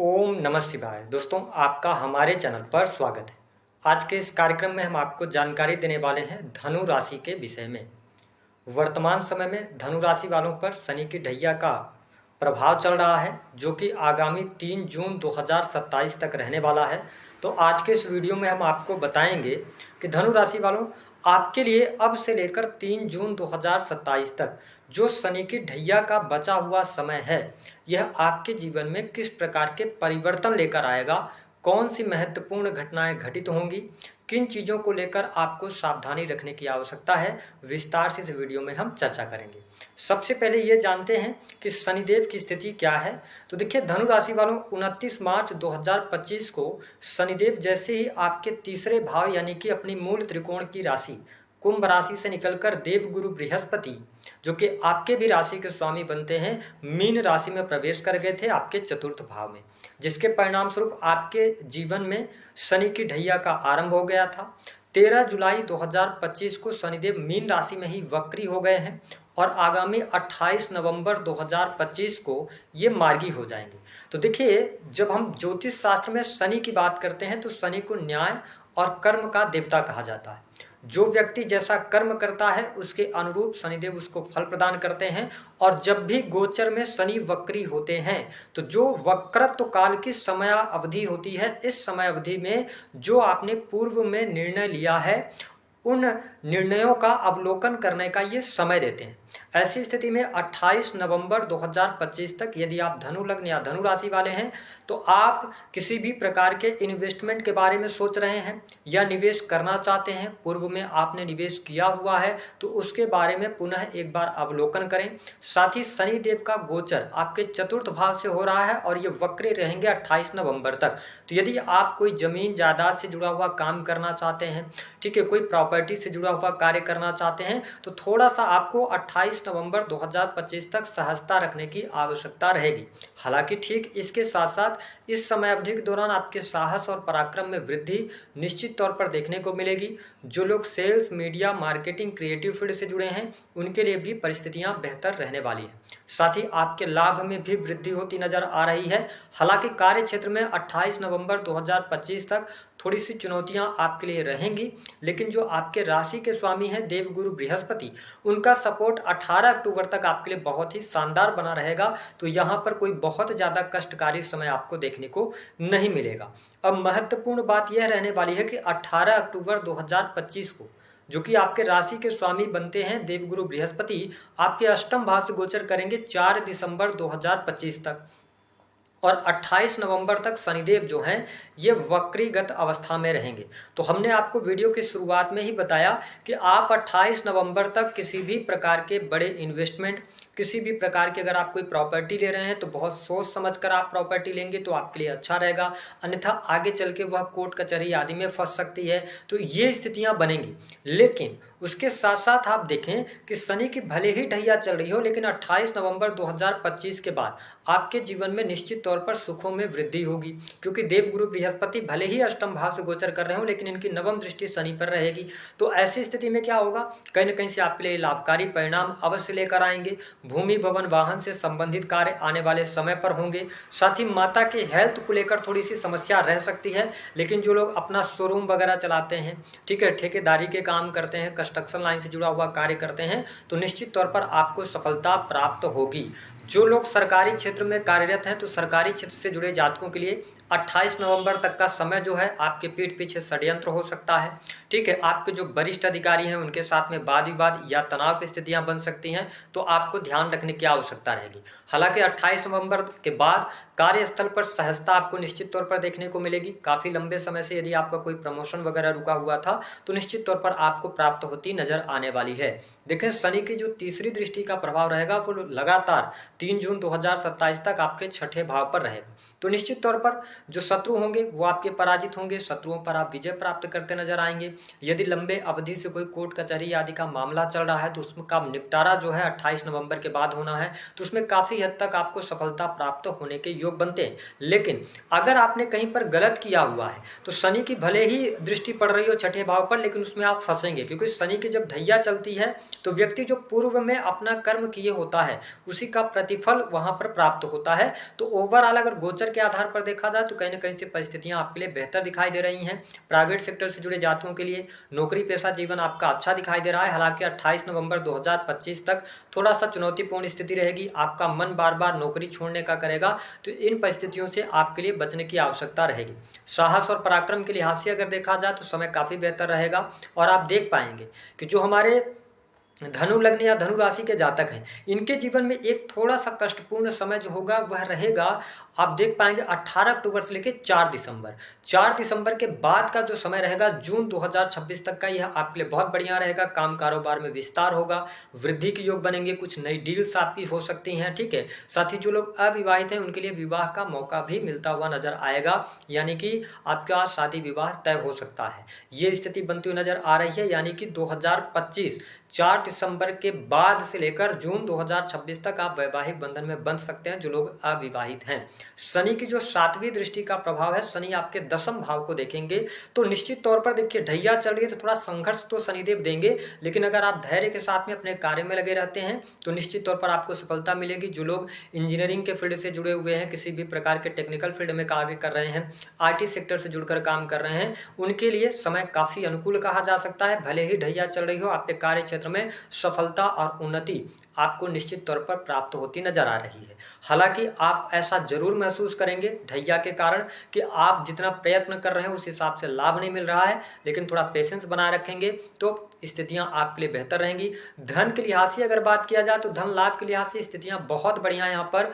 ओम नमः शिवाय। दोस्तों, आपका हमारे चैनल पर स्वागत है। आज के इस कार्यक्रम में हम आपको जानकारी देने वाले हैं धनु राशि के विषय में। वर्तमान समय में धनु राशि वालों पर शनि की ढैया का प्रभाव चल रहा है, जो कि आगामी 3 जून 2027 तक रहने वाला है। तो आज के इस वीडियो में हम आपको बताएंगे कि धनु राशि वालों, आपके लिए अब से लेकर 3 जून 2027 तक जो शनि की ढैया का बचा हुआ समय है, यह आपके जीवन में किस प्रकार के परिवर्तन लेकर आएगा, कौन सी महत्वपूर्ण घटनाएं घटित होंगी, किन चीज़ों को लेकर आपको सावधानी रखने की आवश्यकता है, विस्तार से इस वीडियो में हम चर्चा करेंगे। सबसे पहले ये जानते हैं कि शनिदेव की स्थिति क्या है। तो देखिए, धनु राशि वालों, 29 मार्च 2025 को शनिदेव जैसे ही आपके तीसरे भाव यानी कि अपनी मूल त्रिकोण की राशि कुंभ राशि से निकलकर देवगुरु बृहस्पति, जो कि आपके भी राशि के स्वामी बनते हैं, मीन राशि में प्रवेश कर गए थे आपके चतुर्थ भाव में, जिसके परिणाम स्वरूप आपके जीवन में शनि की ढैया का आरंभ हो गया था। 13 जुलाई 2025 को शनिदेव मीन राशि में ही वक्री हो गए हैं और आगामी 28 नवंबर 2025 को ये मार्गी हो जाएंगे। तो देखिए, जब हम ज्योतिष शास्त्र में शनि की बात करते हैं तो शनि को न्याय और कर्म का देवता कहा जाता है। जो व्यक्ति जैसा कर्म करता है उसके अनुरूप शनिदेव उसको फल प्रदान करते हैं। और जब भी गोचर में शनि वक्री होते हैं तो जो वक्रत्व काल की समय अवधि होती है, इस समय अवधि में जो आपने पूर्व में निर्णय लिया है, उन निर्णयों का अवलोकन करने का ये समय देते हैं। ऐसी स्थिति में 28 नवंबर 2025 तक यदि आप धनु लग्न या धनु राशि वाले हैं तो आप किसी भी प्रकार के इन्वेस्टमेंट के बारे में सोच रहे हैं या निवेश करना चाहते हैं, पूर्व में आपने निवेश किया हुआ है तो उसके बारे में पुनः एक बार अवलोकन करें। साथ ही शनिदेव का गोचर आपके चतुर्थ भाव से हो रहा है और ये वक्री रहेंगे 28 नवंबर तक। तो यदि आप कोई जमीन जायदाद से जुड़ा हुआ काम करना चाहते हैं, ठीक है, कोई प्रॉपर्टी से जुड़ा हुआ कार्य करना चाहते हैं, तो थोड़ा सा आपको 28 नवंबर 2025 तक सहजता रखने की आवश्यकता रहेगी। हालांकि ठीक इसके साथ साथ इस समय अवधि के दौरान आपके साहस और पराक्रम में वृद्धि निश्चित तौर पर देखने को मिलेगी। जो लोग sales, media, marketing, creative field से जुड़े हैं, उनके लिए भी परिस्थितियां बेहतर रहने वाली है। साथ ही आपके लाभ में भी वृद्धि होती नजर आ रही है। हालांकि कार्य क्षेत्र में 28 नवंबर 2025 तक थोड़ी सी चुनौतियां आपके लिए रहेंगी, लेकिन जो आपके राशि के स्वामी हैं देवगुरु बृहस्पति, उनका सपोर्ट 18 अक्टूबर तक आपके लिए बहुत ही शानदार बना रहेगा। तो यहाँ पर कोई बहुत ज़्यादा कष्टकारी समय आपको देखने को नहीं मिलेगा। अब महत्वपूर्ण बात यह रहने वाली है कि 18 अक्टूबर 2025 को जो कि आपके राशि के स्वामी बनते हैं देवगुरु बृहस्पति, आपके अष्टम भाव से गोचर करेंगे 4 दिसंबर 2025 तक। और 28 नवंबर तक शनिदेव जो हैं ये वक्रीगत अवस्था में रहेंगे। तो हमने आपको वीडियो की शुरुआत में ही बताया कि आप 28 नवंबर तक किसी भी प्रकार के बड़े इन्वेस्टमेंट, किसी भी प्रकार की अगर आप कोई प्रॉपर्टी ले रहे हैं तो बहुत सोच समझ कर आप प्रॉपर्टी लेंगे तो आपके लिए अच्छा रहेगा, अन्यथा आगे चल के वह कोर्ट कचहरी आदि में फंस सकती है। तो ये स्थितियां बनेंगी। लेकिन उसके साथ साथ आप देखें कि शनि की भले ही ढैया चल रही हो, लेकिन 28 नवंबर 2025 के बाद आपके जीवन में निश्चित तौर पर सुखों में वृद्धि होगी, क्योंकि देवगुरु बृहस्पति भले ही अष्टम भाव से गोचर कर रहे हो, लेकिन इनकी नवम दृष्टि शनि पर रहेगी। तो ऐसी स्थिति में क्या होगा, कहीं न कहीं से आपके लिए लाभकारी परिणाम अवश्य लेकर आएंगे। भूमि, भवन, वाहन से संबंधित कार्य आने वाले समय पर होंगे। साथ ही माता के हेल्थ को लेकर थोड़ी सी समस्या रह सकती है, लेकिन जो लोग अपना शोरूम वगैरह चलाते हैं, ठीक है, ठेकेदारी के काम करते हैं, कंस्ट्रक्शन लाइन से जुड़ा हुआ कार्य करते हैं, तो निश्चित तौर पर आपको सफलता प्राप्त होगी। जो लोग सरकारी क्षेत्र में कार्यरत हैं तो सरकारी क्षेत्र से जुड़े जातकों के लिए 28 नवंबर तक का समय जो है आपके पीठ पीछे षड्यंत्र हो सकता है, ठीक है। आपके जो वरिष्ठ अधिकारी हैं उनके साथ में वाद विवाद या तनाव की स्थितियां बन सकती हैं, तो आपको ध्यान रखने की आवश्यकता रहेगी। हालांकि 28 नवंबर के बाद कार्यस्थल पर सहजता आपको निश्चित तौर पर देखने को मिलेगी। काफ़ी लंबे समय से यदि आपका कोई प्रमोशन वगैरह रुका हुआ था तो निश्चित तौर पर आपको प्राप्त होती नजर आने वाली है। देखें, शनि की जो तीसरी दृष्टि का प्रभाव रहेगा वो लगातार 3 जून 2027 तक आपके छठे भाव पर रहेगा। तो निश्चित तौर पर जो शत्रु होंगे वो आपके पराजित होंगे, शत्रुओं पर आप विजय प्राप्त करते नजर आएंगे। यदि लंबे अवधि से कोई कोर्ट कचहरी आदि का मामला चल रहा है तो उसका निपटारा जो है 28 नवंबर के बाद होना है, तो उसमें काफ़ी हद तक आपको सफलता प्राप्त होने के योग बनते हैं। लेकिन अगर आपने कहीं पर गलत किया हुआ है तो शनि की भले ही दृष्टि पड़ रही हो छठे भाव पर, लेकिन उसमें आप फंसेंगे, क्योंकि शनि की जब ढैया चलती है तो व्यक्ति जो पूर्व में अपना कर्म किए होता है उसी का प्रतिफल वहां पर प्राप्त होता है। तो ओवरऑल अगर गोचर के आधार पर देखा जाए तो कहीं ना कहीं से परिस्थितियां आपके लिए बेहतर दिखाई दे रही हैं। प्राइवेट सेक्टर से जुड़े जातकों के लिए नौकरी पेशा जीवन आपका अच्छा दिखाई दे रहा है। हालांकि 28 नवंबर 2025 तक थोड़ा सा चुनौतीपूर्ण स्थिति रहेगी, आपका मन बार बार नौकरी छोड़ने का करेगा, तो इन परिस्थितियों से आपके लिए बचने की आवश्यकता रहेगी। साहस और पराक्रम के लिहाज से अगर देखा जाए तो समय काफी बेहतर रहेगा और आप देख पाएंगे कि जो हमारे धनु लग्न या धनु राशि के जातक हैं, इनके जीवन में एक थोड़ा सा कष्टपूर्ण समय जो होगा वह रहेगा। आप देख पाएंगे 18 अक्टूबर से लेकर 4 दिसंबर के बाद का जो समय रहेगा जून 2026 तक का, यह आपके लिए बहुत बढ़िया रहेगा। काम कारोबार में विस्तार होगा, वृद्धि के योग बनेंगे, कुछ नई डील्स आपकी हो सकती हैं। ठीक है, साथ ही जो लोग अविवाहित हैं उनके लिए विवाह का मौका भी मिलता हुआ नजर आएगा, यानी कि आपका शादी विवाह तय हो सकता है। ये स्थिति बनती हुई नजर आ रही है, यानी कि 2025 4 दिसंबर के बाद से लेकर जून 2026 तक आप वैवाहिक बंधन में बंध सकते हैं जो लोग अविवाहित हैं। शनि की जो 7वीं दृष्टि का प्रभाव है, शनि आपके 10वें भाव को देखेंगे तो निश्चित तौर पर देखिए ढैया चल रही है तो थोड़ा संघर्ष तो शनिदेव देंगे, लेकिन अगर आप धैर्य के साथ में अपने कार्य में लगे रहते हैं तो निश्चित तौर पर आपको सफलता मिलेगी। जो लोग इंजीनियरिंग के फील्ड से जुड़े हुए हैं, किसी भी प्रकार के टेक्निकल फील्ड में कार्य कर रहे हैं, IT सेक्टर से जुड़कर काम कर रहे हैं, उनके लिए समय काफी अनुकूल कहा जा सकता है। भले ही ढैया चल रही हो, आपके कार्य क्षेत्र में सफलता और उन्नति आपको निश्चित तौर पर प्राप्त होती नजर आ रही है। हालांकि आप ऐसा जरूर महसूस करेंगे ढैया के कारण कि आप जितना प्रयत्न कर रहे हैं उस हिसाब से लाभ नहीं मिल रहा है, लेकिन थोड़ा पेशेंस बनाए रखेंगे तो स्थितियां आपके लिए बेहतर रहेंगी। धन के लिहाज से अगर बात किया जाए तो धन लाभ के लिहाज से स्थितियां बहुत बढ़िया यहाँ पर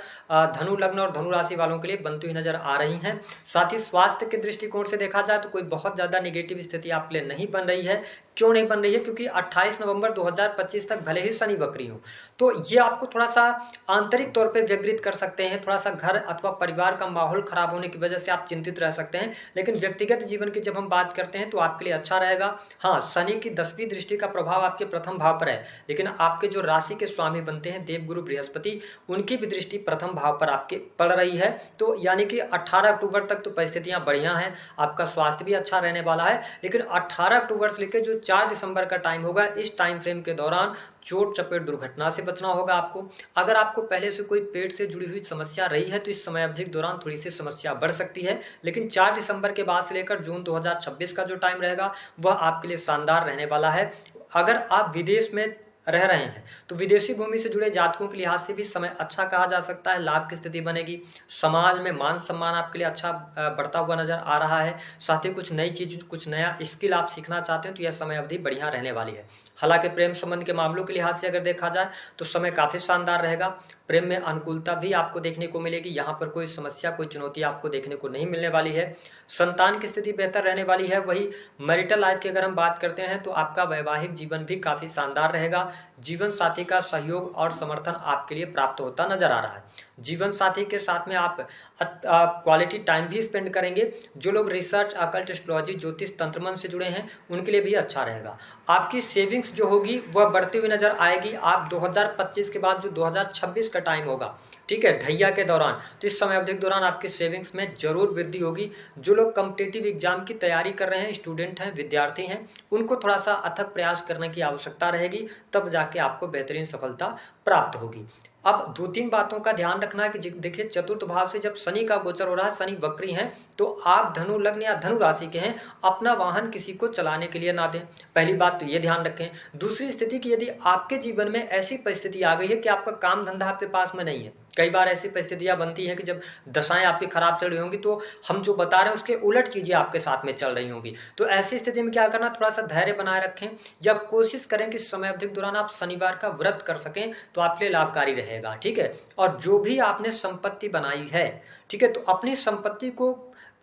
धनु लग्न और धनु राशि वालों के लिए बनती हुई नजर आ रही हैं। साथ ही स्वास्थ्य के दृष्टिकोण से देखा जाए तो कोई बहुत ज्यादा निगेटिव स्थिति आपके लिए नहीं बन रही है। क्यों नहीं बन रही है? क्योंकि 28 नवंबर 2025 तक भले ही शनि वक्री हो तो ये आपको थोड़ा सा आंतरिक तौर पे व्यग्रित कर सकते हैं, थोड़ा सा घर अथवा परिवार का माहौल खराब होने की वजह से आप चिंतित रह सकते हैं। लेकिन व्यक्तिगत जीवन की जब हम बात करते हैं तो आपके लिए अच्छा रहेगा। हाँ, शनि की 10वीं दृष्टि का प्रभाव आपके प्रथम भाव पर है, लेकिन आपके जो राशि के स्वामी बनते हैं देवगुरु बृहस्पति, उनकी भी दृष्टि प्रथम भाव पर आपके पड़ रही है। तो यानी कि 18 अक्टूबर तक तो परिस्थितियां बढ़िया हैं, आपका स्वास्थ्य भी अच्छा रहने वाला है। लेकिन 18 अक्टूबर से लेकर जो 4 दिसंबर का टाइम होगा, इस टाइम फ्रेम के दौरान चोट चपेट दुर्घटना से बचना होगा आपको। अगर आपको पहले से कोई पेट से जुड़ी हुई समस्या रही है तो इस समय अवधि के दौरान थोड़ी सी समस्या बढ़ सकती है, लेकिन 4 दिसंबर के बाद से लेकर जून 2026 का जो टाइम रहेगा वह आपके लिए शानदार रहने वाला है। अगर आप विदेश में रह रहे हैं तो विदेशी भूमि से जुड़े जातकों के लिहाज से भी समय अच्छा कहा जा सकता है, लाभ की स्थिति बनेगी। समाज में मान सम्मान आपके लिए अच्छा बढ़ता हुआ नजर आ रहा है। साथ ही कुछ नई चीज, कुछ नया स्किल आप सीखना चाहते हैं तो यह समय अवधि बढ़िया रहने वाली है। हालांकि प्रेम संबंध के मामलों के लिहाज से अगर देखा जाए तो समय काफी शानदार रहेगा। प्रेम में अनुकूलता भी आपको देखने को मिलेगी, यहाँ पर कोई समस्या, कोई चुनौती आपको देखने को नहीं मिलने वाली है। संतान की स्थिति बेहतर रहने वाली है। वही मैरिटल लाइफ की अगर हम बात करते हैं तो आपका वैवाहिक जीवन भी काफी शानदार रहेगा। जीवन साथी का सहयोग और समर्थन आपके लिए प्राप्त होता नजर आ रहा है। जीवन साथी के साथ में आप क्वालिटी टाइम भी स्पेंड करेंगे। जो लोग रिसर्च, अकल्ट, एस्ट्रोलॉजी, ज्योतिष, तंत्र मंत्र से जुड़े हैं उनके लिए भी अच्छा रहेगा। आपकी सेविंग्स जो होगी वह बढ़ती हुई नजर आएगी। आप 2025 के बाद जो 2026 का टाइम होगा, ठीक है, ढैया के दौरान, तो इस समय अवधि के दौरान आपकी सेविंग्स में जरूर वृद्धि होगी। जो लोग कॉम्पिटिटिव एग्जाम की तैयारी कर रहे हैं, स्टूडेंट हैं, विद्यार्थी हैं, उनको थोड़ा सा अथक प्रयास करने की आवश्यकता रहेगी, तब जाके आपको बेहतरीन सफलता प्राप्त होगी। अब 2-3 बातों का ध्यान रखना है कि देखिए चतुर्थ भाव से जब शनि का गोचर हो रहा है, शनि वक्री हैं, तो आप धनु लग्न या धनु राशि के हैं, अपना वाहन किसी को चलाने के लिए ना दें। पहली बात तो ये ध्यान रखें। दूसरी स्थिति कि यदि आपके जीवन में ऐसी परिस्थिति आ गई है कि आपका काम धंधा आपके पास में नहीं है, कई बार ऐसी परिस्थितियां बनती हैं कि जब दशाएं आपकी खराब चल रही होंगी तो हम जो बता रहे हैं उसके उलट चीजें आपके साथ में चल रही होंगी, तो ऐसी स्थिति में क्या करना, थोड़ा सा धैर्य बनाए रखें या कोशिश करें कि इस समय अवधि के दौरान आप शनिवार का व्रत कर सकें तो आपके लिए लाभकारी रहेगा। ठीक है, और जो भी आपने संपत्ति बनाई है, ठीक है, तो अपनी संपत्ति को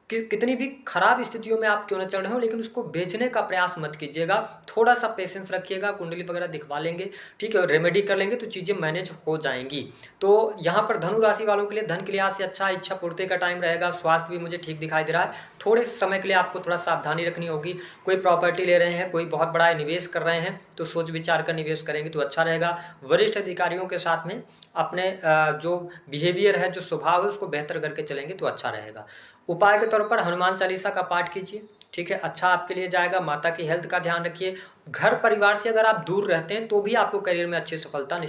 कितनी भी खराब स्थितियों में आप क्यों न चल रहे हो, लेकिन उसको बेचने का प्रयास मत कीजिएगा। थोड़ा सा पेशेंस रखिएगा, कुंडली वगैरह दिखवा लेंगे, ठीक है, रेमेडी कर लेंगे तो चीजें मैनेज हो जाएंगी। तो यहाँ पर धनु राशि वालों के लिए धन के लिहाज से अच्छा, इच्छा पूर्ति का टाइम रहेगा। स्वास्थ्य भी मुझे ठीक दिखाई दे रहा है। थोड़े समय के लिए आपको थोड़ा सावधानी रखनी होगी। कोई प्रॉपर्टी ले रहे हैं, कोई बहुत बड़ा निवेश कर रहे हैं तो सोच विचार कर निवेश करेंगे तो अच्छा रहेगा। वरिष्ठ अधिकारियों के साथ में अपने जो बिहेवियर है, जो स्वभाव है, उसको बेहतर करके चलेंगे तो अच्छा रहेगा। उपाय के तौर पर हनुमान चालीसा का पाठ कीजिए, ठीक है, अच्छा आपके लिए जाएगा। माता की हेल्थ का ध्यान रखिए। घर परिवार से अगर आप दूर रहते हैं तो भी आपको करियर में अच्छी सफलता निश्चित